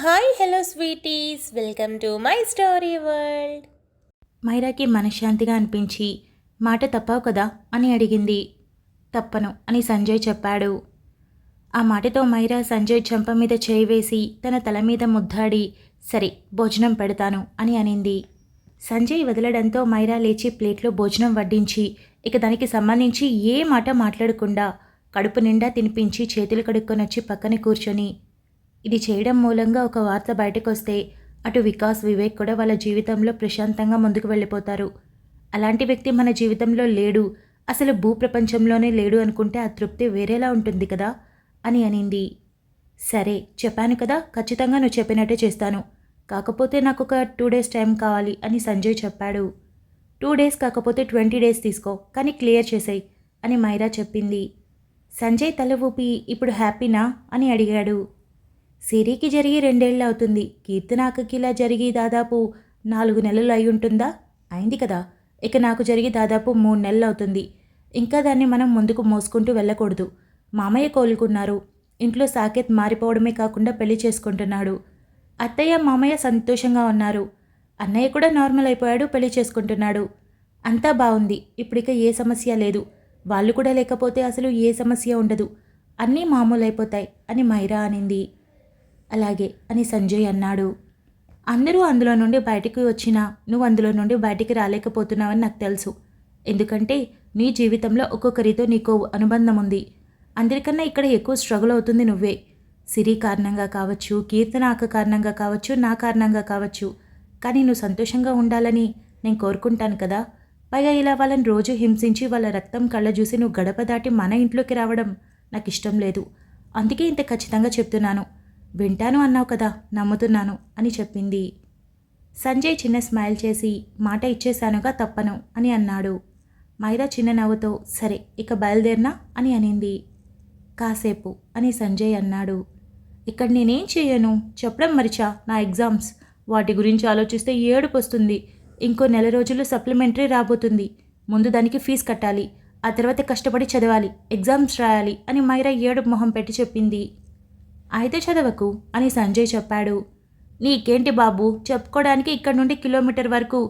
Hi hello sweeties, welcome to my story world. మైరాకి మనశ్శాంతిగా అనిపించి మాట తప్పావు కదా అని అడిగింది. తప్పను అని సంజయ్ చెప్పాడు. ఆ మాటతో మైరా సంజయ్ చెంప మీద చేయి వేసి తన తల మీద ముద్దాడి సరే భోజనం పెడతాను అని అనింది. సంజయ్ వదలడంతో మైరా లేచి ప్లేట్లో భోజనం వడ్డించి ఇక దానికి సంబంధించి ఏ మాట మాట్లాడకుండా కడుపు నిండా తినిపించి చేతులు కడుక్కొనొచ్చి పక్కన కూర్చొని ఇది చేయడం మూలంగా ఒక వార్త బయటకొస్తే అటు వికాస్ వివేక్ కూడా వాళ్ళ జీవితంలో ప్రశాంతంగా ముందుకు వెళ్ళిపోతారు. అలాంటి వ్యక్తి మన జీవితంలో లేడు, అసలు భూప్రపంచంలోనే లేడు అనుకుంటే ఆ తృప్తి వేరేలా ఉంటుంది కదా అని అనింది. సరే చెప్పాను కదా, ఖచ్చితంగా నువ్వు చెప్పినట్టే చేస్తాను, కాకపోతే నాకు ఒక 2 డేస్ టైం కావాలి అని సంజయ్ చెప్పాడు. 2 డేస్ కాకపోతే 20 డేస్ తీసుకో, కానీ క్లియర్ చేసేయి అని మైరా చెప్పింది. సంజయ్ తల ఊపి ఇప్పుడు హ్యాపీనా అని అడిగాడు. సిరికి జరిగి 2 ఏళ్ళు అవుతుంది, కీర్తనాకకి ఇలా జరిగి దాదాపు 4 నెలలు అయి ఉంటుందా? అయింది కదా. ఇక నాకు జరిగి దాదాపు 3 నెలలు అవుతుంది. ఇంకా దాన్ని మనం ముందుకు మోసుకుంటూ వెళ్ళకూడదు. మామయ్య కోలుకున్నారు, ఇంట్లో సాకేత్ మారిపోవడమే కాకుండా పెళ్లి చేసుకుంటున్నాడు. అత్తయ్య మామయ్య సంతోషంగా ఉన్నారు. అన్నయ్య కూడా నార్మల్ అయిపోయాడు, పెళ్లి చేసుకుంటున్నాడు. అంతా బాగుంది, ఇప్పుడిక ఏ సమస్య లేదు. వాళ్ళు కూడా లేకపోతే అసలు ఏ సమస్య ఉండదు, అన్నీ మామూలు అయిపోతాయి అని మైరా అనింది. అలాగే అని సంజయ్ అన్నాడు. అందరూ అందులో నుండి బయటికి వచ్చినా నువ్వు అందులో నుండి బయటికి రాలేకపోతున్నావని నాకు తెలుసు. ఎందుకంటే నీ జీవితంలో ఒక్కొక్కరితో నీకు అనుబంధం ఉంది. అందరికన్నా ఇక్కడ ఎక్కువ స్ట్రగుల్ అవుతుంది నువ్వే. సిరి కారణంగా కావచ్చు, కీర్తన అక్క కారణంగా కావచ్చు, నా కారణంగా కావచ్చు. కానీ నువ్వు సంతోషంగా ఉండాలని నేను కోరుకుంటాను కదా. పైగా ఇలా వాళ్ళని రోజు హింసించి వాళ్ళ రక్తం కళ్ళ చూసి నువ్వు గడప దాటి మన ఇంట్లోకి రావడం నాకు ఇష్టం లేదు. అందుకే ఇంత ఖచ్చితంగా చెప్తున్నాను. వింటాను అన్నావు కదా, నమ్ముతున్నాను అని చెప్పింది. సంజయ్ చిన్న స్మైల్ చేసి మాట ఇచ్చేశానుగా, తప్పను అని అన్నాడు. మైరా చిన్న నవ్వుతో సరే ఇక బయలుదేరినా అని అనింది. కాసేపు అని సంజయ్ అన్నాడు. ఇక్కడ నేనేం చేయను, చెప్పడం మరిచా, నా ఎగ్జామ్స్, వాటి గురించి ఆలోచిస్తే ఏడుపు వస్తుంది. ఇంకో 1 నెల రోజుల్లో సప్లిమెంటరీ రాబోతుంది. ముందు దానికి ఫీజు కట్టాలి, ఆ తర్వాత కష్టపడి చదవాలి, ఎగ్జామ్స్ రాయాలి అని మైరా ఏడుపు మొహం పెట్టి చెప్పింది. అయితే చదవకు అని సంజయ్ చెప్పాడు. నీకేంటి బాబు, చెప్పుకోవడానికి ఇక్కడ నుండి కిలోమీటర్ వరకు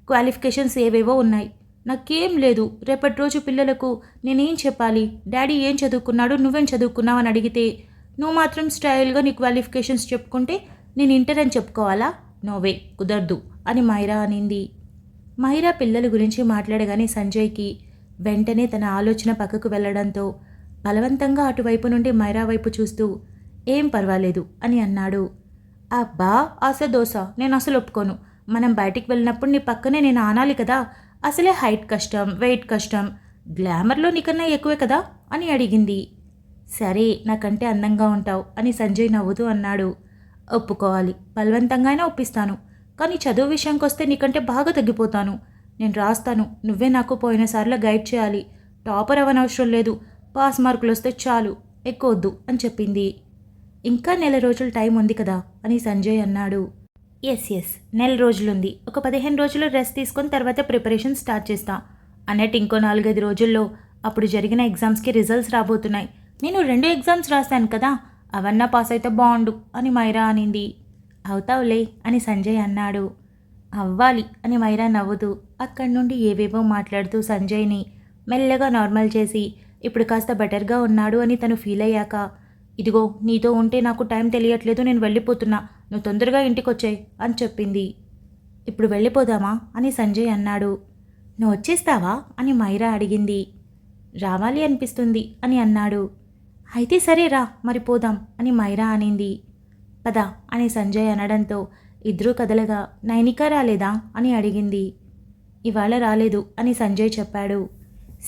క్వాలిఫికేషన్స్ ఏవేవో ఉన్నాయి, నాకేం లేదు. రేపటి రోజు పిల్లలకు నేనేం చెప్పాలి, డాడీ ఏం చదువుకున్నాడు, నువ్వేం చదువుకున్నావు అని అడిగితే నువ్వు మాత్రం స్టైల్గా నీ క్వాలిఫికేషన్స్ చెప్పుకుంటే నేను ఇంటర్ అని చెప్పుకోవాలా? నోవే, కుదరదు అని మైరా అనింది. మైరా పిల్లల గురించి మాట్లాడగానే సంజయ్కి వెంటనే తన ఆలోచన పక్కకు వెళ్లడంతో బలవంతంగా అటువైపు నుండి మైరా వైపు చూస్తూ ఏం పర్వాలేదు అని అన్నాడు. అబ్బా ఆశ దోశ, నేను అసలు ఒప్పుకోను. మనం బయటికి వెళ్ళినప్పుడు నీ పక్కనే నేను ఆనాలి కదా. అసలే హైట్ కష్టం, వెయిట్ కష్టం, గ్లామర్లో నీకన్నా ఎక్కువే కదా అని అడిగింది. సరే నాకంటే అందంగా ఉంటావు అని సంజయ్ నవ్వుతూ అన్నాడు. ఒప్పుకోవాలి, బలవంతంగానే ఒప్పిస్తాను. కానీ చదువు విషయానికి వస్తే నీకంటే బాగా తగ్గిపోతాను. నేను రాస్తాను, నువ్వే నాకు పోయినసార్లు గైడ్ చేయాలి. టాపర్ అవ్వనవసరం లేదు, పాస్ మార్కులు వస్తే చాలు, ఎక్కువ వద్దు అని చెప్పింది. ఇంకా 1 నెల రోజులు టైం ఉంది కదా అని సంజయ్ అన్నాడు. ఎస్ 1 నెల రోజులుంది, ఒక 15 రోజులు రెస్ట్ తీసుకొని తర్వాత ప్రిపరేషన్ స్టార్ట్ చేస్తా. అన్నట్టు ఇంకో 4-5 రోజుల్లో అప్పుడు జరిగిన ఎగ్జామ్స్కి రిజల్ట్స్ రాబోతున్నాయి. నేను 2 ఎగ్జామ్స్ రాశాను కదా, అవన్నా పాస్ అయితే బాగుండు అని మైరా అనింది. అవుతావులే అని సంజయ్ అన్నాడు. అవ్వాలి అని మైరా నవ్వుతూ అక్కడి నుండి ఏవేవో మాట్లాడుతూ సంజయ్ని మెల్లగా నార్మల్ చేసి ఇప్పుడు కాస్త బెటర్గా ఉన్నాడు అని తను ఫీల్ అయ్యాక ఇదిగో నీతో ఉంటే నాకు టైం తెలియట్లేదు, నేను వెళ్ళిపోతున్నా, నువ్వు తొందరగా ఇంటికి వచ్చాయి అని చెప్పింది. ఇప్పుడు వెళ్ళిపోదామా అని సంజయ్ అన్నాడు. నువ్వు వచ్చేస్తావా అని మైరా అడిగింది. రావాలి అనిపిస్తుంది అని అన్నాడు. అయితే సరే రా మరి పోదాం అని మైరా అనింది. పద అని సంజయ్ అనడంతో ఇద్దరూ కదలగా నైనిక రాలేదా అని అడిగింది. ఇవాళ రాలేదు అని సంజయ్ చెప్పాడు.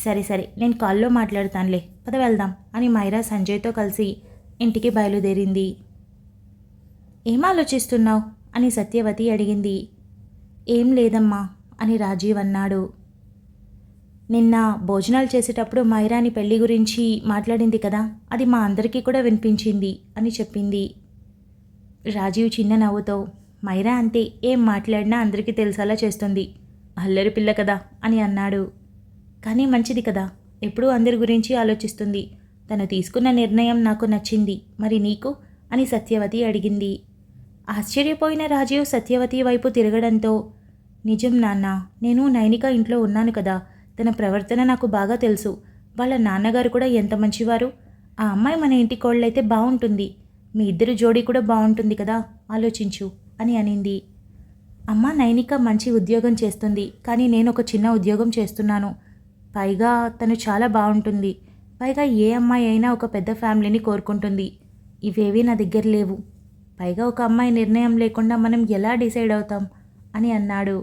సరే నేను కాల్లో మాట్లాడతానులే, పద వెళ్దాం అని మైరా సంజయ్తో కలిసి ఇంటికి బయలుదేరింది. ఏం ఆలోచిస్తున్నావు అని సత్యవతి అడిగింది. ఏం లేదమ్మా అని రాజీవ్ అన్నాడు. నిన్న భోజనాలు చేసేటప్పుడు మైరాని పెళ్లి గురించి మాట్లాడింది కదా, అది మా అందరికీ కూడా వినిపించింది అని చెప్పింది. రాజీవ్ చిన్న నవ్వుతో మైరా అంతే, ఏం మాట్లాడినా అందరికీ తెలిసేలా చేస్తుంది, అల్లరి పిల్ల కదా అని అన్నాడు. కానీ మంచిది కదా, ఎప్పుడూ అందరి గురించి ఆలోచిస్తుంది. తను తీసుకున్న నిర్ణయం నాకు నచ్చింది, మరి నీకు అని సత్యవతి అడిగింది. ఆశ్చర్యపోయిన రాజీవ్ సత్యవతి వైపు తిరగడంతో, నిజం నాన్న, నేను నైనిక ఇంట్లో ఉన్నాను కదా, తన ప్రవర్తన నాకు బాగా తెలుసు. వాళ్ళ నాన్నగారు కూడా ఎంత మంచివారు. ఆ అమ్మాయి మన ఇంటి కోళ్ళైతే బాగుంటుంది. మీ ఇద్దరు జోడీ కూడా బాగుంటుంది కదా, ఆలోచించు అని అనింది. అమ్మ, నైనిక మంచి ఉద్యోగం చేస్తుంది, కానీ నేను ఒక చిన్న ఉద్యోగం చేస్తున్నాను. పైగా తను చాలా బాగుంటుంది. పైగా ఏ అమ్మాయి అయినా ఒక పెద్ద ఫ్యామిలీని కోరుకుంటుంది. ఇవేవీ నా దగ్గర లేవు. పైగా ఒక అమ్మాయి నిర్ణయం లేకుండా మనం ఎలా డిసైడ్ అవుతాం అని అన్నాడు.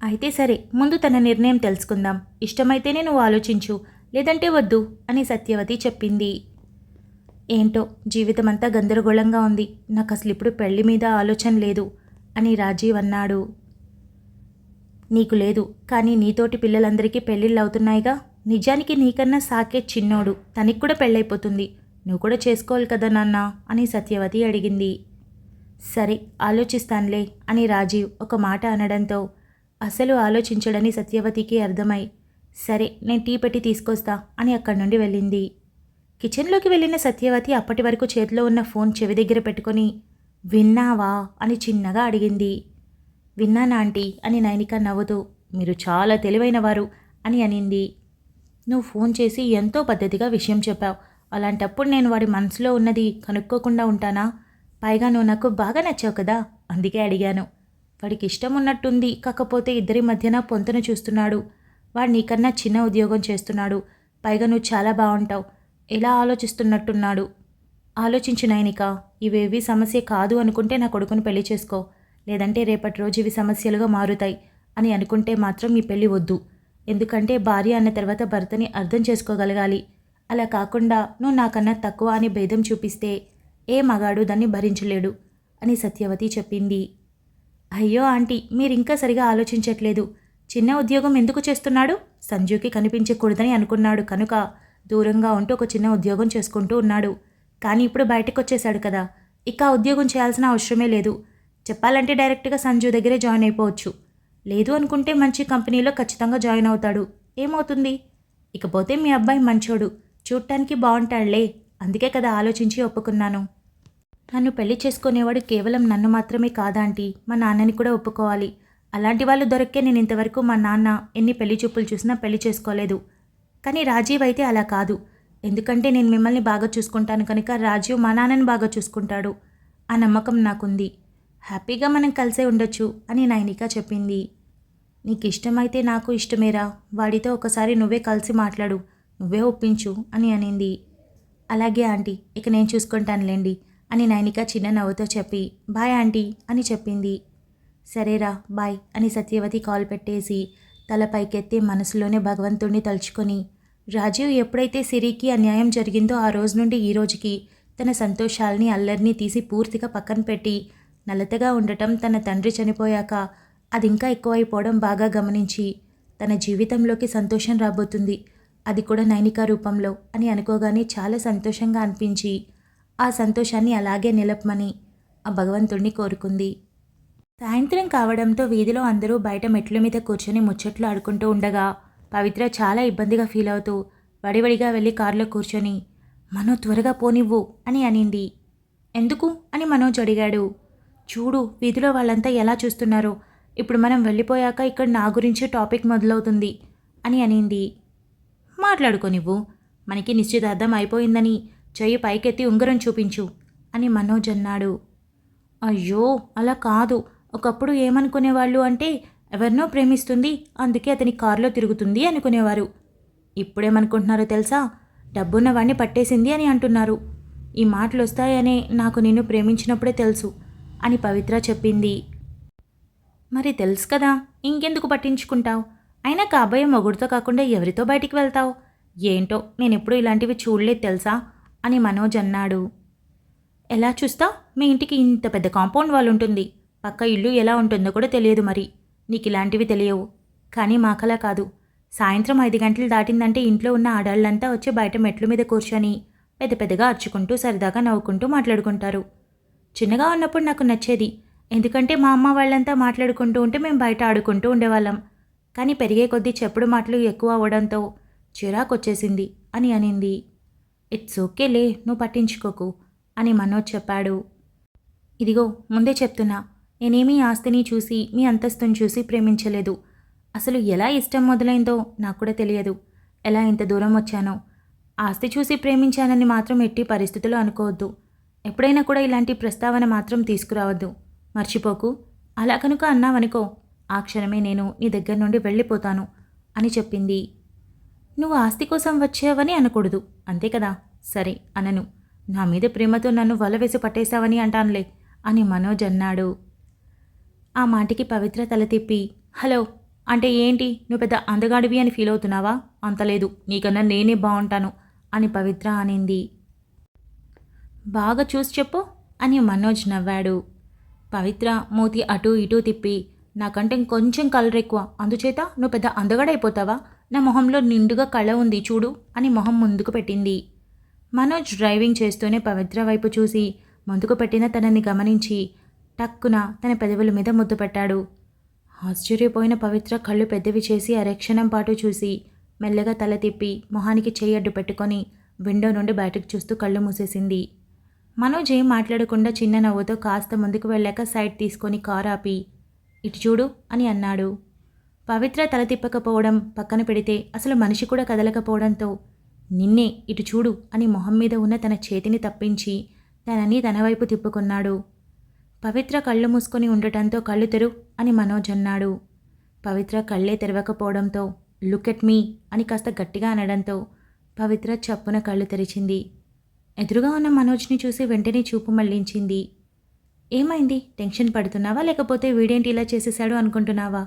అయితే సరే, ముందు తన నిర్ణయం తెలుసుకుందాం. ఇష్టమైతేనే నువ్వు ఆలోచించు, లేదంటే వద్దు అని సత్యవతి చెప్పింది. ఏంటో జీవితమంతా గందరగోళంగా ఉంది. నాకు అసలు ఇప్పుడు పెళ్లి మీద ఆలోచన లేదు అని రాజీవ్ అన్నాడు. నీకు లేదు, కానీ నీతోటి పిల్లలందరికీ పెళ్ళిళ్ళు అవుతున్నాయిగా. నిజానికి నీకన్నా సాకేత్ చిన్నోడు, తనకి కూడా పెళ్ళైపోతుంది. నువ్వు కూడా చేసుకోవాలి కదా నాన్న అని సత్యవతి అడిగింది. సరే, ఆలోచిస్తానులే అని రాజీవ్ ఒక మాట అనడంతో అసలు ఆలోచించడని సత్యవతికి అర్థమై, సరే నేను టీ పెట్టి తీసుకొస్తా అని అక్కడి నుండి వెళ్ళింది. కిచెన్లోకి వెళ్ళిన సత్యవతి అప్పటి వరకు చేతిలో ఉన్న ఫోన్ చెవి దగ్గర పెట్టుకొని, విన్నావా అని చిన్నగా అడిగింది. విన్నానా ఆంటీ అని నైనిక నవ్వుతూ, మీరు చాలా తెలివైనవారు అని అనింది. నువ్వు ఫోన్ చేసి ఎంతో పద్ధతిగా విషయం చెప్పావు. అలాంటప్పుడు నేను వాడి మనసులో ఉన్నది కనుక్కోకుండా ఉంటానా? పైగా నువ్వు నాకు బాగా నచ్చావు కదా, అందుకే అడిగాను. వాడికి ఇష్టం ఉన్నట్టుంది, కాకపోతే ఇద్దరి మధ్యన పొంతన చూస్తున్నాడు. వాడు నీకన్నా చిన్న ఉద్యోగం చేస్తున్నాడు. పైగా నువ్వు చాలా బాగుంటావు. ఎలా ఆలోచిస్తున్నట్టున్నాడు. ఆలోచించు నైనిక, ఇవేవి సమస్య కాదు అనుకుంటే నా కొడుకుని పెళ్లి చేసుకో. లేదంటే రేపటి రోజు ఇవి సమస్యలుగా మారుతాయి అని అనుకుంటే మాత్రం ఈ పెళ్లి వద్దు. ఎందుకంటే భార్య అన్న తర్వాత భర్తని అర్థం చేసుకోగలగాలి. అలా కాకుండా నువ్వు నాకన్నా తక్కువ అని భేదం చూపిస్తే ఏ మగాడు దాన్ని భరించలేడు అని సత్యవతి చెప్పింది. అయ్యో ఆంటీ, మీరింకా సరిగా ఆలోచించట్లేదు. చిన్న ఉద్యోగం ఎందుకు చేస్తున్నాడు? సంజుకి కనిపించకూడదని అనుకున్నాడు కనుక దూరంగా ఉంటూ ఒక చిన్న ఉద్యోగం చేసుకుంటూ ఉన్నాడు. కానీ ఇప్పుడు బయటకు వచ్చేశాడు కదా, ఇక ఉద్యోగం చేయాల్సిన అవసరమే లేదు. చెప్పాలంటే డైరెక్ట్గా సంజు దగ్గరే జాయిన్ అయిపోవచ్చు. లేదు అనుకుంటే మంచి కంపెనీలో ఖచ్చితంగా జాయిన్ అవుతాడు. ఏమవుతుంది? ఇకపోతే మీ అబ్బాయి మంచోడు, చూడటానికి బాగుంటాడులే. అందుకే కదా ఆలోచించి ఒప్పుకున్నాను. నన్ను పెళ్లి చేసుకునేవాడు కేవలం నన్ను మాత్రమే కాదాంటీ, మా నాన్నని కూడా ఒప్పుకోవాలి. అలాంటి వాళ్ళు దొరికే నేను ఇంతవరకు మా నాన్న ఎన్ని పెళ్లి చూపులు చూసినా పెళ్లి చేసుకోలేదు. కానీ రాజీవ్ అయితే అలా కాదు. ఎందుకంటే నేను మిమ్మల్ని బాగా చూసుకుంటాను కనుక రాజీవ్ మా నాన్నని బాగా చూసుకుంటాడు. ఆ నమ్మకం నాకుంది. హ్యాపీగా మనం కలిసే ఉండొచ్చు అని నైనిక చెప్పింది. నీకు ఇష్టమైతే నాకు ఇష్టమేరా. వాడితో ఒకసారి నువ్వే కలిసి మాట్లాడు, నువ్వే ఒప్పించు అని అనింది. అలాగే ఆంటీ, ఇక నేను చూసుకుంటానులేండి అని నైనిక చిన్న నవ్వుతో చెప్పి బాయ్ ఆంటీ అని చెప్పింది. సరేరా బాయ్ అని సత్యవతి కాల్ పెట్టేసి తల పైకెత్తి మనసులోనే భగవంతుణ్ణి తలుచుకొని, రాజీవ్ ఎప్పుడైతే సిరికి అన్యాయం జరిగిందో ఆ రోజు నుండి ఈ రోజుకి తన సంతోషాల్ని అల్లరిని తీసి పూర్తిగా పక్కన పెట్టి నలతగా ఉండటం, తన తండ్రి చనిపోయాక అది ఇంకా ఎక్కువైపోవడం బాగా గమనించి తన జీవితంలోకి సంతోషం రాబోతుంది, అది కూడా నైనిక రూపంలో అని అనుకోగానే చాలా సంతోషంగా అనిపించి ఆ సంతోషాన్ని అలాగే నిలపమని ఆ భగవంతుణ్ణి కోరుకుంది. సాయంత్రం కావడంతో వీధిలో అందరూ బయట మెట్ల మీద కూర్చొని ముచ్చట్లు ఆడుకుంటూ ఉండగా పవిత్ర చాలా ఇబ్బందిగా ఫీల్ అవుతూ వడివడిగా వెళ్ళి కారులో కూర్చొని, మనో త్వరగా పోనివ్వు అని అనింది. ఎందుకు అని మనోజ్ అడిగాడు. చూడు వీధిలో వాళ్ళంతా ఎలా చూస్తున్నారో, ఇప్పుడు మనం వెళ్ళిపోయాక ఇక్కడ నా గురించి టాపిక్ మొదలవుతుంది అని అనింది. మాట్లాడుకోనివ్వు, మనకి నిశ్చితార్థం అయిపోయిందని చెయ్యి పైకెత్తి ఉంగరం చూపించు అని మనోజ్ అన్నాడు. అయ్యో అలా కాదు, ఒకప్పుడు ఏమనుకునేవాళ్ళు అంటే ఎవరినో ప్రేమిస్తుంది అందుకే అతని కారులో తిరుగుతుంది అనుకునేవారు. ఇప్పుడేమనుకుంటున్నారో తెలుసా, డబ్బున్న వాడిని పట్టేసింది అని అంటున్నారు. ఈ మాటలు వస్తాయనే నాకు నిన్ను ప్రేమించినప్పుడే తెలుసు అని పవిత్ర చెప్పింది. మరి తెలుసు కదా, ఇంకెందుకు పట్టించుకుంటావు? అయినా కాబోయే మొగుడుతో కాకుండా ఎవరితో బయటికి వెళ్తావు? ఏంటో నేనెప్పుడు ఇలాంటివి చూడలేదు తెలుసా అని మనోజ్ అన్నాడు. ఎలా చూస్తావు? మీ ఇంటికి ఇంత పెద్ద కాంపౌండ్ వాల్ ఉంటుంది, పక్క ఇల్లు ఎలా ఉంటుందో కూడా తెలియదు. మరి నీకు ఇలాంటివి తెలియవు. కానీ మాకలా కాదు. సాయంత్రం 5 గంటలు దాటిందంటే ఇంట్లో ఉన్న ఆడాళ్ళంతా వచ్చి బయట మెట్ల మీద కూర్చొని పెద్ద పెద్దగా అరుచుకుంటూ సరదాగా నవ్వుకుంటూ మాట్లాడుకుంటారు. చిన్నగా ఉన్నప్పుడు నాకు నచ్చేది, ఎందుకంటే మా అమ్మ వాళ్ళంతా మాట్లాడుకుంటూ ఉంటే మేము బయట ఆడుకుంటూ ఉండేవాళ్ళం. కానీ పెరిగే కొద్దీ చెప్పుడు మాటలు ఎక్కువ అవ్వడంతో చిరాకొచ్చేసింది అని అనింది. ఇట్స్ ఓకేలే, నువ్వు పట్టించుకోకు అని మనోజ్ చెప్పాడు. ఇదిగో ముందే చెప్తున్నా, నేనేమీ ఆస్తిని చూసి మీ అంతస్తుని చూసి ప్రేమించలేదు. అసలు ఎలా ఇష్టం మొదలైందో నాకు కూడా తెలియదు. ఎలా ఇంత దూరం వచ్చానో. ఆస్తి చూసి ప్రేమించానని మాత్రం ఎట్టి పరిస్థితుల్లో అనుకోవద్దు. ఎప్పుడైనా కూడా ఇలాంటి ప్రస్తావన మాత్రం తీసుకురావద్దు. మర్చిపోకు. అలా కనుక అన్నావనుకో, ఆ క్షణమే నేను నీ దగ్గర నుండి వెళ్ళిపోతాను అని చెప్పింది. నువ్వు ఆస్తి కోసం వచ్చావని అనకూడదు, అంతే కదా? సరే అనను. నా మీద ప్రేమతో నన్ను వలవేసి పట్టేశావని అంటానులే అని మనోజ్ అన్నాడు. ఆ మాటికి పవిత్ర తల తిప్పి, హలో, అంటే ఏంటి, నువ్వు పెద్ద అందగాడివి అని ఫీల్ అవుతున్నావా? అంతలేదు, నీకన్నా నేనే బాగుంటాను అని పవిత్ర అనింది. బాగా చూసి చెప్పు అని మనోజ్ నవ్వాడు. పవిత్ర మూతి అటూ ఇటూ తిప్పి, నాకంటే ఇంకొంచెం కలర్ ఎక్కువ, అందుచేత నువ్వు పెద్ద అందగాడైపోతావా? నా మొహంలో నిండుగా కళ ఉంది చూడు అని మొహం ముందుకు పెట్టింది. మనోజ్ డ్రైవింగ్ చేస్తూనే పవిత్ర వైపు చూసి ముందుకు పెట్టిన తనని గమనించి టక్కున తన పెదవుల మీద ముద్దు పెట్టాడు. ఆశ్చర్యపోయిన పవిత్ర కళ్ళు పెద్దవి చేసి అరక్షణం పాటు చూసి మెల్లగా తల తిప్పి మొహానికి చెయ్యి అడ్డు పెట్టుకొని విండో నుండి బయటకు చూస్తూ కళ్ళు మూసేసింది. మనోజ్ ఏం మాట్లాడకుండా చిన్న నవ్వుతో కాస్త ముందుకు వెళ్ళాక సైడ్ తీసుకొని కారు ఆపి, ఇటు చూడు అని అన్నాడు. పవిత్ర తల తిప్పకపోవడం పక్కన పెడితే అసలు మనిషి కూడా కదలకపోవడంతో నిన్నే ఇటు చూడు అని మొహం మీద ఉన్న తన చేతిని తప్పించి తనని తన వైపు తిప్పుకున్నాడు. పవిత్ర కళ్ళు మూసుకొని ఉండటంతో కళ్ళు తెరు అని మనోజ్ అన్నాడు. పవిత్ర కళ్ళే తెరవకపోవడంతో లుక్ ఎట్ మీ అని కాస్త గట్టిగా అనడంతో పవిత్ర చప్పున కళ్ళు తెరిచింది. ఎదురుగా ఉన్న మనోజ్ని చూసి వెంటనే చూపు మళ్లించింది. ఏమైంది, టెన్షన్ పడుతున్నావా లేకపోతే వీడేంటి ఇలా చేసేశాడు అనుకుంటున్నావా?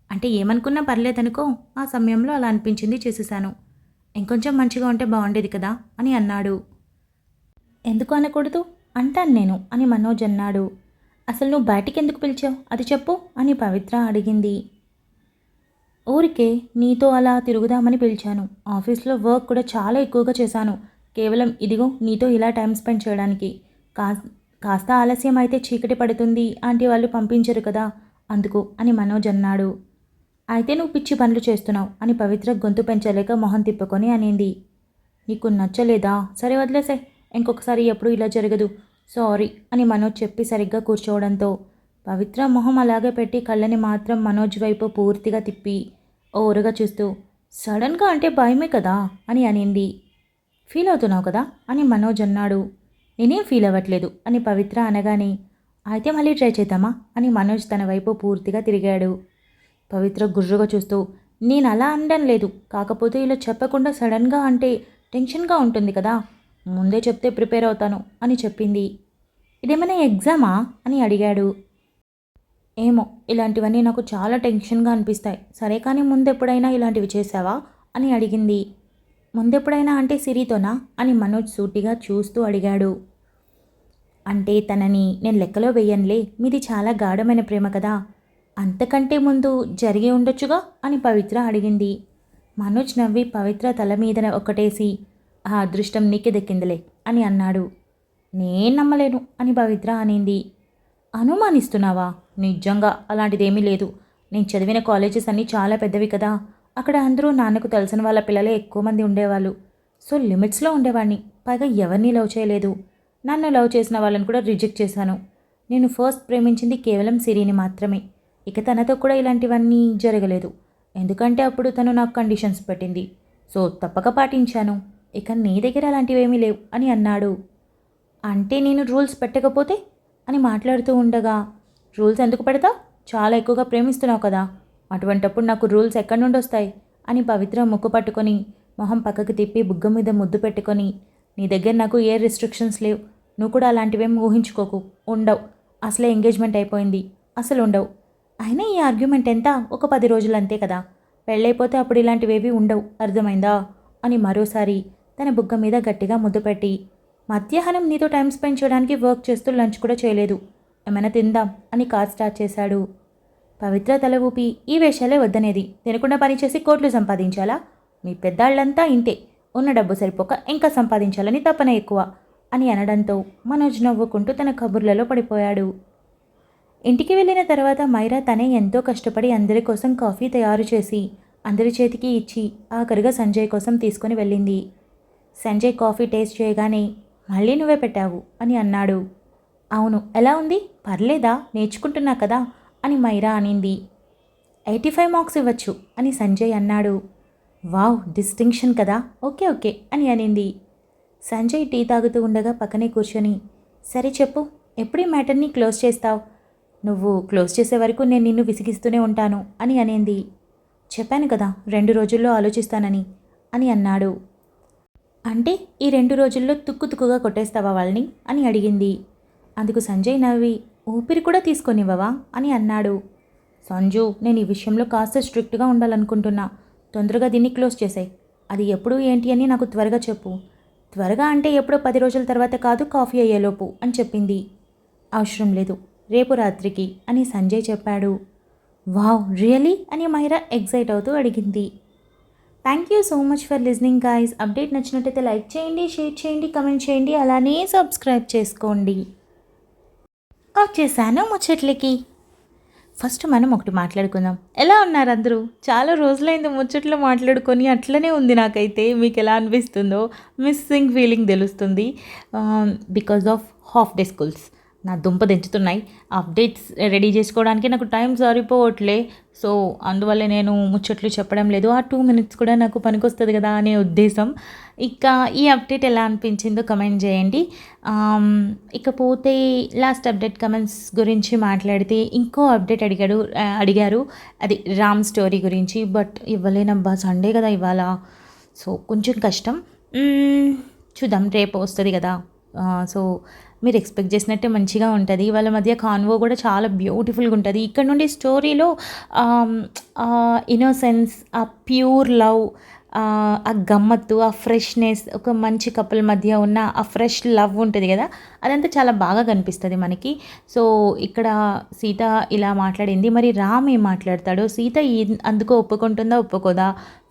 అంటే ఏమనుకున్నా పర్లేదనుకో, ఆ సమయంలో అలా అనిపించింది చేసేశాను. ఇంకొంచెం మంచిగా ఉంటే బాగుండేది కదా అని అన్నాడు. ఎందుకు అనకూడదు, అంటాను నేను అని మనోజ్ అన్నాడు. అసలు నువ్వు బయటికి ఎందుకు పిలిచావు అది చెప్పు అని పవిత్ర అడిగింది. ఊరికే నీతో అలా తిరుగుదామని పిలిచాను. ఆఫీస్లో వర్క్ కూడా చాలా ఎక్కువగా చేశాను. కేవలం ఇదిగో నీతో ఇలా టైం స్పెండ్ చేయడానికి. కాస్త ఆలస్యం అయితే చీకటి పడుతుంది, ఆంటీ వాళ్ళు పంపించరు కదా, అందుకు అని మనోజ్ అన్నాడు. అయితే నువ్వు పిచ్చి పనులు చేస్తున్నావు అని పవిత్ర గొంతు పెంచలేక మొహం తిప్పుకొని అనింది. నీకు నచ్చలేదా? సరే వదిలేసే, ఇంకొకసారి ఎప్పుడు ఇలా జరగదు, సారీ అని మనోజ్ చెప్పి సరిగ్గా కూర్చోవడంతో పవిత్ర మొహం అలాగే పెట్టి కళ్ళని మాత్రం మనోజ్ వైపు పూర్తిగా తిప్పి ఓరుగా చూస్తూ సడన్గా అంటే భయమే కదా అని అనింది. ఫీల్ అవుతున్నావు కదా అని మనోజ్ అన్నాడు. నేనేం ఫీల్ అవ్వట్లేదు అని పవిత్ర అనగానే అయితే మళ్ళీ ట్రై చేద్దామా అని మనోజ్ తన వైపు పూర్తిగా తిరిగాడు. పవిత్ర గుర్రుగా చూస్తూ నేను అలా అనడం లేదు, కాకపోతే ఇలా చెప్పకుండా సడన్గా అంటే టెన్షన్గా ఉంటుంది కదా, ముందే చెప్తే ప్రిపేర్ అవుతాను అని చెప్పింది. ఇదేమైనా ఎగ్జామా అని అడిగాడు. ఏమో, ఇలాంటివన్నీ నాకు చాలా టెన్షన్గా అనిపిస్తాయి. సరే కానీ ముందెప్పుడైనా ఇలాంటివి చేసావా అని అడిగింది. ముందెప్పుడైనా అంటే సిరితోనా అని మనోజ్ సూటిగా చూస్తూ అడిగాడు. అంటే తనని నేను లెక్కలో వెయ్యనులే, మీది చాలా గాఢమైన ప్రేమ కదా, అంతకంటే ముందు జరిగి ఉండొచ్చుగా అని పవిత్ర అడిగింది. మనోజ్ నవ్వి పవిత్ర తల మీద ఒకటేసి ఆ అదృష్టం నీకే దక్కిందిలే అని అన్నాడు. నేను నమ్మలేను అని పవిత్ర అనింది. అనుమానిస్తున్నావా? నిజంగా అలాంటిదేమీ లేదు. నేను చదివిన కాలేజెస్ అన్నీ చాలా పెద్దవి కదా, అక్కడ అందరూ నాన్నకు తెలిసిన వాళ్ళ పిల్లలే ఎక్కువ మంది ఉండేవాళ్ళు. సో లిమిట్స్లో ఉండేవాడిని. పైగా ఎవరిని లవ్ చేయలేదు. నన్ను లవ్ చేసిన వాళ్ళని కూడా రిజెక్ట్ చేశాను. నేను ఫస్ట్ ప్రేమించింది కేవలం సిరిని మాత్రమే. ఇక తనతో కూడా ఇలాంటివన్నీ జరగలేదు. ఎందుకంటే అప్పుడు తను నాకు కండిషన్స్ పెట్టింది. సో తప్పక పాటించాను. ఇక నీ దగ్గర అలాంటివేమీ లేవు అని అన్నాడు. అంటే నేను రూల్స్ పెట్టకపోతే అని మాట్లాడుతూ ఉండగా, రూల్స్ ఎందుకు పెడతావు? చాలా ఎక్కువగా ప్రేమిస్తున్నావు కదా, అటువంటప్పుడు నాకు రూల్స్ ఎక్కడి నుండి వస్తాయి అని పవిత్ర ముక్కు పట్టుకొని మొహం పక్కకు తిప్పి బుగ్గ మీద ముద్దు పెట్టుకొని, నీ దగ్గర నాకు ఏ రిస్ట్రిక్షన్స్ లేవు, నువ్వు కూడా అలాంటివేం ఊహించుకోకు, ఉండవు, అసలే ఎంగేజ్మెంట్ అయిపోయింది, అసలు ఉండవు. అయినా ఈ ఆర్గ్యుమెంట్ ఎంత, ఒక 10 రోజులు అంతే కదా, పెళ్ళైపోతే అప్పుడు ఇలాంటివేవి ఉండవు, అర్థమైందా అని మరోసారి తన బుగ్గ మీద గట్టిగా ముద్దు పెట్టి, మధ్యాహ్నం నీతో టైం స్పెండ్ చేయడానికి వర్క్ చేస్తూ లంచ్ కూడా చేయలేదు, ఏమైనా తిందాం అని కార్ స్టార్ట్ చేశాడు. పవిత్ర తల ఊపి ఈ వేషాలే వద్దనేది, తినకుండా పనిచేసి కోట్లు సంపాదించాలా? మీ పెద్దాళ్ళంతా ఇంతే, ఉన్న డబ్బు సరిపోక ఇంకా సంపాదించాలని తపన ఎక్కువ అని అనడంతో మనోజ్ నవ్వుకుంటూ తన కబుర్లలో పడిపోయాడు. ఇంటికి వెళ్ళిన తర్వాత మైరా తనే ఎంతో కష్టపడి అందరి కోసం కాఫీ తయారు చేసి అందరి చేతికి ఇచ్చి ఆఖరిగా సంజయ్ కోసం తీసుకొని వెళ్ళింది. సంజయ్ కాఫీ టేస్ట్ చేయగానే మళ్ళీ నువ్వే పెట్టావు అని అన్నాడు. అవును, ఎలా ఉంది? పర్లేదా? నేర్చుకుంటున్నా కదా అని మైరా అనింది. 85 మార్క్స్ ఇవ్వచ్చు అని సంజయ్ అన్నాడు. వావ్, డిస్టింక్షన్ కదా, ఓకే ఓకే అని అనింది. సంజయ్ టీ తాగుతూ ఉండగా పక్కనే కూర్చొని, సరే చెప్పు, ఎప్పుడు ఈ మ్యాటర్ని క్లోజ్ చేస్తావు? నువ్వు క్లోజ్ చేసే వరకు నేను నిన్ను విసిగిస్తూనే ఉంటాను అని అనింది. చెప్పాను కదా 2 రోజుల్లో ఆలోచిస్తానని అని అన్నాడు. అంటే ఈ 2 రోజుల్లో తుక్కుగా కొట్టేస్తావా వాళ్ళని అని అడిగింది. అందుకు సంజయ్ నవ్వి, ఊపిరి కూడా తీసుకొనివ్వవా అని అన్నాడు. సంజు, నేను ఈ విషయంలో కాస్త స్ట్రిక్ట్గా ఉండాలనుకుంటున్నా. తొందరగా దీన్ని క్లోజ్ చేసాయి. అది ఎప్పుడు ఏంటి అని నాకు త్వరగా చెప్పు. త్వరగా అంటే ఎప్పుడో 10 రోజుల తర్వాత కాదు, కాఫీ అయ్యేలోపు అని చెప్పింది. అవసరం లేదు, రేపు రాత్రికి అని సంజయ్ చెప్పాడు. వావ్, రియలీ అని మైరా ఎగ్జైట్ అవుతూ అడిగింది. Thank you so much for listening guys. Update నచ్చినట్టయితే లైక్ చేయండి, షేర్ చేయండి, కమెంట్ చేయండి, అలానే సబ్స్క్రైబ్ చేసుకోండి. వచ్చేసాను ముచ్చట్లకి. ఫస్ట్ మనం ఒకటి మాట్లాడుకుందాం. ఎలా ఉన్నారు అందరూ? చాలా రోజులైంది ముచ్చట్లు మాట్లాడుకొని. అట్లనే ఉంది నాకైతే. మీకు ఎలా అనిపిస్తుందో? మిస్సింగ్ ఫీలింగ్ తెలుస్తుంది. Because of half day schools నా దుంప దించుతున్నాయి. అప్డేట్స్ రెడీ చేసుకోవడానికి నాకు టైం సరిపోవట్లే. సో అందువల్ల నేను ముచ్చట్లు చెప్పడం లేదు. ఆ 2 minutes కూడా నాకు పనికొస్తుంది కదా అనే ఉద్దేశం. ఇక ఈ అప్డేట్ ఎలా అనిపించిందో కమెంట్ చేయండి. ఇకపోతే లాస్ట్ అప్డేట్ కమెంట్స్ గురించి మాట్లాడితే ఇంకో అప్డేట్ అడిగారు. అది రామ్ స్టోరీ గురించి. బట్ ఇవ్వలేనబ్బా, సండే కదా ఇవాళ. సో కొంచెం కష్టం. చూద్దాం, రేపు వస్తుంది కదా. సో మీరు ఎక్స్పెక్ట్ చేసినట్టే మంచిగా ఉంటుంది. వాళ్ళ మధ్య కాన్వో కూడా చాలా బ్యూటిఫుల్గా ఉంటుంది. ఇక్కడ నుండి స్టోరీలో ఇన్నోసెన్స్, ఆ ప్యూర్ లవ్, ఆ గమ్మత్తు, ఆ ఫ్రెష్నెస్, ఒక మంచి కపుల్ మధ్య ఉన్న ఆ ఫ్రెష్ లవ్ ఉంటుంది కదా, అదంతా చాలా బాగా కనిపిస్తుంది మనకి. సో ఇక్కడ సీత ఇలా మాట్లాడింది. మరి రామ్ ఏం మాట్లాడతాడో, సీత అందుకో ఒప్పుకుంటుందా ఒప్పుకోదా,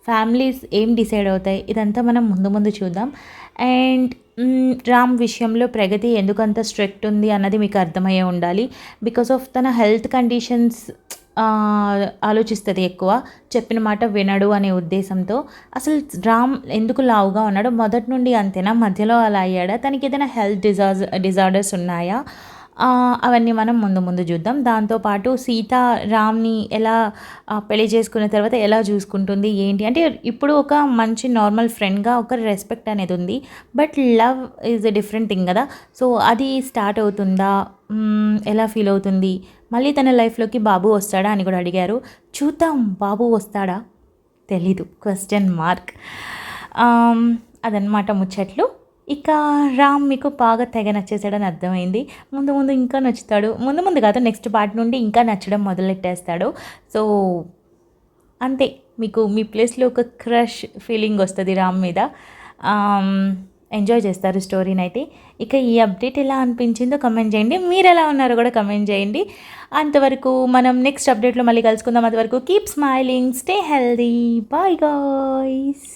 ఫ్యామిలీస్ ఏం డిసైడ్ అవుతాయి, ఇదంతా మనం ముందు చూద్దాం. అండ్ రామ్ విషయంలో ప్రగతి ఎందుకంత స్ట్రిక్ట్ ఉంది అన్నది మీకు అర్థమయ్యే ఉండాలి. బికాస్ ఆఫ్ తన హెల్త్ కండిషన్స్ ఆలోచిస్తుంది ఎక్కువ. చెప్పిన మాట వినడు అనే ఉద్దేశంతో. అసలు రామ్ ఎందుకు లావుగా ఉన్నాడు? మొదటి నుండి అంతేనా? మధ్యలో అలా అయ్యాడా? తనకి ఏదైనా హెల్త్ డిజార్డర్స్ ఉన్నాయా? అవన్నీ మనం ముందు చూద్దాం. దాంతోపాటు సీత రామ్ని ఎలా పెళ్లి చేసుకున్న తర్వాత ఎలా చూసుకుంటుంది ఏంటి అంటే, ఇప్పుడు ఒక మంచి నార్మల్ ఫ్రెండ్గా ఒక రెస్పెక్ట్ అనేది ఉంది. But love is a different thing కదా. సో అది స్టార్ట్ అవుతుందా? ఎలా ఫీల్ అవుతుంది? మళ్ళీ తన లైఫ్లోకి బాబు వస్తాడా అని కూడా అడిగారు. చూద్దాం, బాబు వస్తాడా తెలీదు, క్వశ్చన్ మార్క్. అదనమాట ముచ్చట్లు. ఇక రామ్ మీకు బాగా తెగ నచ్చేసాడని అర్థమైంది. ముందు ఇంకా నచ్చుతాడు. ముందు కాదు, నెక్స్ట్ పార్ట్ నుండి ఇంకా నచ్చడం మొదలెట్టేస్తాడు. సో అంతే, మీకు మీ ప్లేస్లో ఒక క్రష్ ఫీలింగ్ వస్తుంది రామ్ మీద. ఎంజాయ్ చేస్తారు స్టోరీని అయితే. ఇక ఈ అప్డేట్ ఎలా అనిపించిందో కమెంట్ చేయండి. మీరు ఎలా ఉన్నారో కూడా కమెంట్ చేయండి. అంతవరకు మనం నెక్స్ట్ అప్డేట్లో మళ్ళీ కలుసుకుందాం. అంతవరకు keep smiling, stay healthy, bye guys.